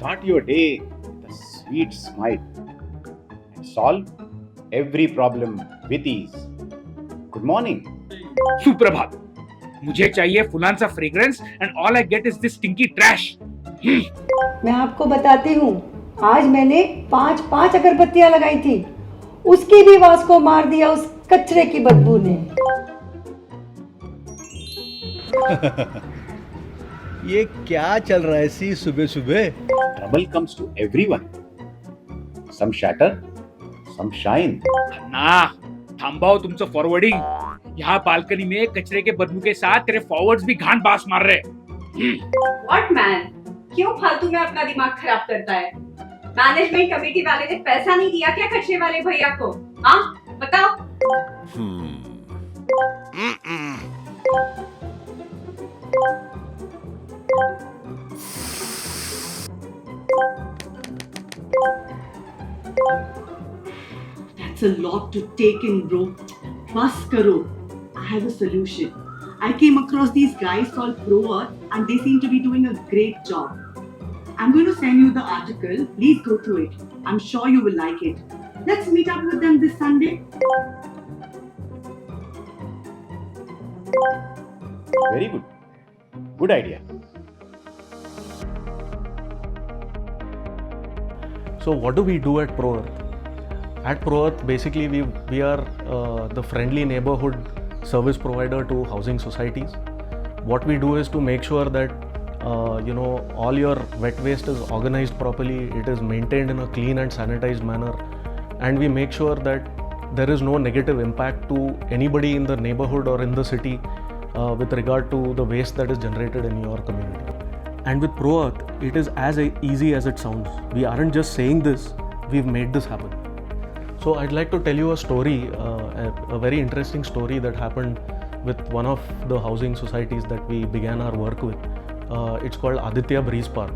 start your day with a sweet smile and solve every problem with ease. Good morning. सुप्रभात. मुझे चाहिए फुलांचा fragrance and all I get is this stinky trash. मैं आपको बताती हूँ, आज मैंने 5 अगरबत्तियां लगाई थी, उसकी भी वास को मार दिया उस कचरे की बदबू ने. ये क्या चल रहा है सी सुबह सुबह? Trouble comes to everyone. Some shatter, some shine. ना थांबाओ तुमचं फॉरवर्डिंग. यहाँ बालकनी में कचरे के बदबू के साथ तेरे फॉरवर्ड्स भी घाण बास मार रहे. व्हाट मैन, क्यों फालतू में अपना दिमाग खराब करता है? मैनेजमेंट कमेटी वाले ने पैसा नहीं दिया क्या कचरे वाले भैया को? हाँ बताओ. That's a lot to take in, bro. Bas karo. I have a solution. I came across these guys called ProEarth and they seem to be doing a great job. I'm going to send you the article. Please go through it. I'm sure you will like it. Let's meet up with them this Sunday. Very good. Good idea. So what do we do at ProEarth? At ProEarth, basically we are the friendly neighborhood service provider to housing societies. What we do is to make sure that all your wet waste is organized properly, it is maintained in a clean and sanitized manner, and we make sure that there is no negative impact to anybody in the neighborhood or in the city with regard to the waste that is generated in your community. And with ProEarth, it is as easy as it sounds. We aren't just saying this, we've made this happen. So I'd like to tell you a story, a very interesting story that happened with one of the housing societies that we began our work with. It's called Aditya Breeze Park.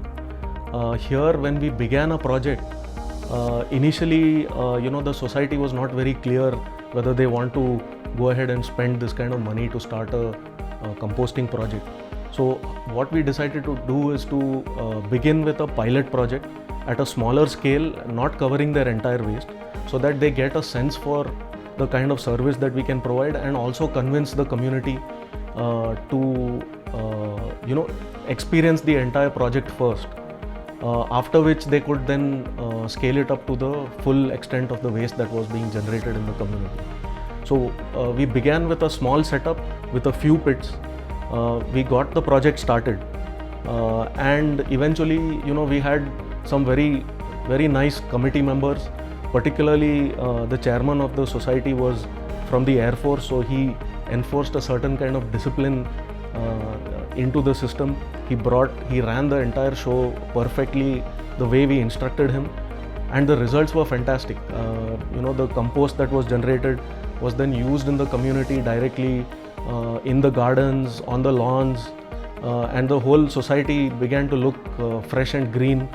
Here when we began a project, initially the society was not very clear whether they want to go ahead and spend this kind of money to start a composting project. So what we decided to do is to begin with a pilot project at a smaller scale, not covering their entire waste, so that they get a sense for the kind of service that we can provide, and also convince the community to experience the entire project first, after which they could then scale it up to the full extent of the waste that was being generated in the community. So we began with a small setup with a few pits. We got the project started, and eventually we had some very, very nice committee members. Particularly the chairman of the society was from the Air Force, so he enforced a certain kind of discipline into the system. He ran the entire show perfectly the way we instructed him, and the results were fantastic. The compost that was generated was then used in the community directly, in the gardens, on the lawns, and the whole society began to look fresh and green,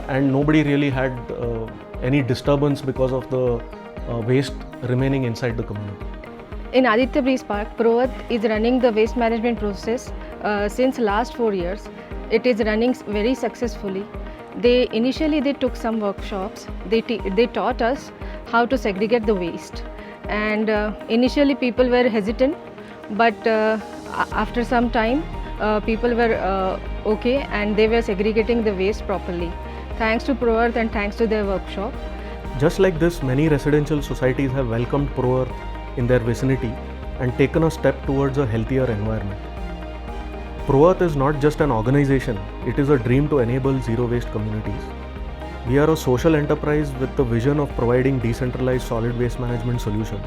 and nobody really had any disturbance because of the waste remaining inside the community. In Aditya Breeze Park, ProEarth is running the waste management process since last 4 years. It is running very successfully. Initially they took some workshops. They taught us how to segregate the waste, and initially people were hesitant, but after some time people were okay, and they were segregating the waste properly, thanks to ProEarth and thanks to their workshop. Just like this, many residential societies have welcomed ProEarth in their vicinity and taken a step towards a healthier environment. ProEarth is not just an organization, it is a dream to enable zero waste communities. We are a social enterprise with the vision of providing decentralized solid waste management solutions.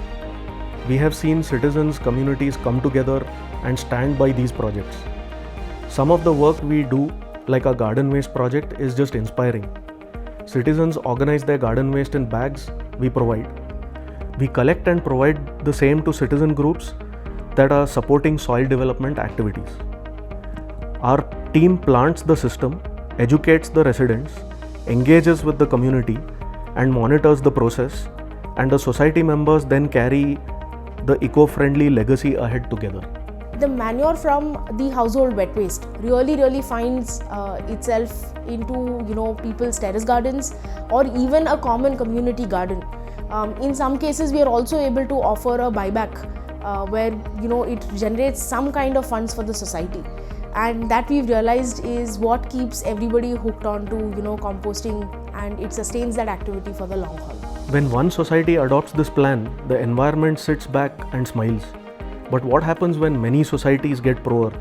We have seen citizens, communities come together and stand by these projects. Some of the work we do, like our garden waste project, is just inspiring. Citizens organize their garden waste in bags, we provide. We collect and provide the same to citizen groups that are supporting soil development activities. Our team plants the system, educates the residents, engages with the community, and monitors the process, and the society members then carry the eco-friendly legacy ahead together. the manure from the household wet waste really finds itself into people's terrace gardens or even a common community garden. In some cases, we are also able to offer a buyback where it generates some kind of funds for the society, and that we've realized is what keeps everybody hooked on to composting, and it sustains that activity for the long haul. When one society adopts this plan, the environment sits back and smiles. But what happens when many societies get ProEarth?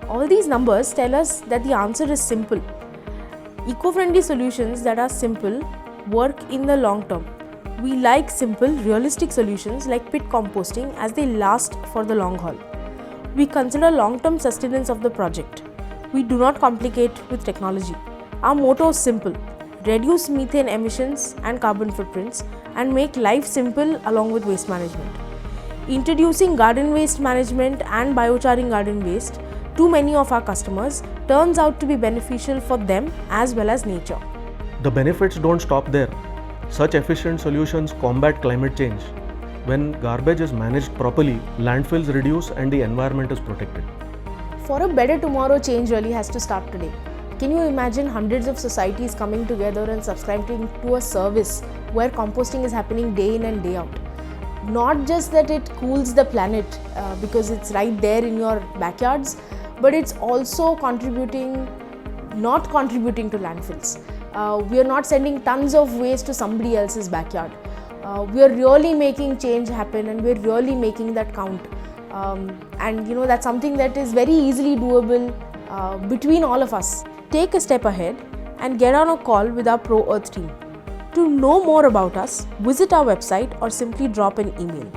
All these numbers tell us that the answer is simple. Eco-friendly solutions that are simple work in the long term. We like simple, realistic solutions like pit composting as they last for the long haul. We consider long-term sustenance of the project. We do not complicate with technology. Our motto is simple: reduce methane emissions and carbon footprints and make life simple along with waste management. Introducing garden waste management and biochar garden waste to many of our customers turns out to be beneficial for them as well as nature. The benefits don't stop there. Such efficient solutions combat climate change. When garbage is managed properly, landfills reduce and the environment is protected. For a better tomorrow, change really has to start today. Can you imagine hundreds of societies coming together and subscribing to a service where composting is happening day in and day out? Not just that it cools the planet because it's right there in your backyards, but it's also not contributing to landfills. We are not sending tons of waste to somebody else's backyard. We are really making change happen, and we're really making that count. And that's something that is very easily doable between all of us. Take a step ahead and get on a call with our ProEarth team. To know more about us, visit our website or simply drop an email.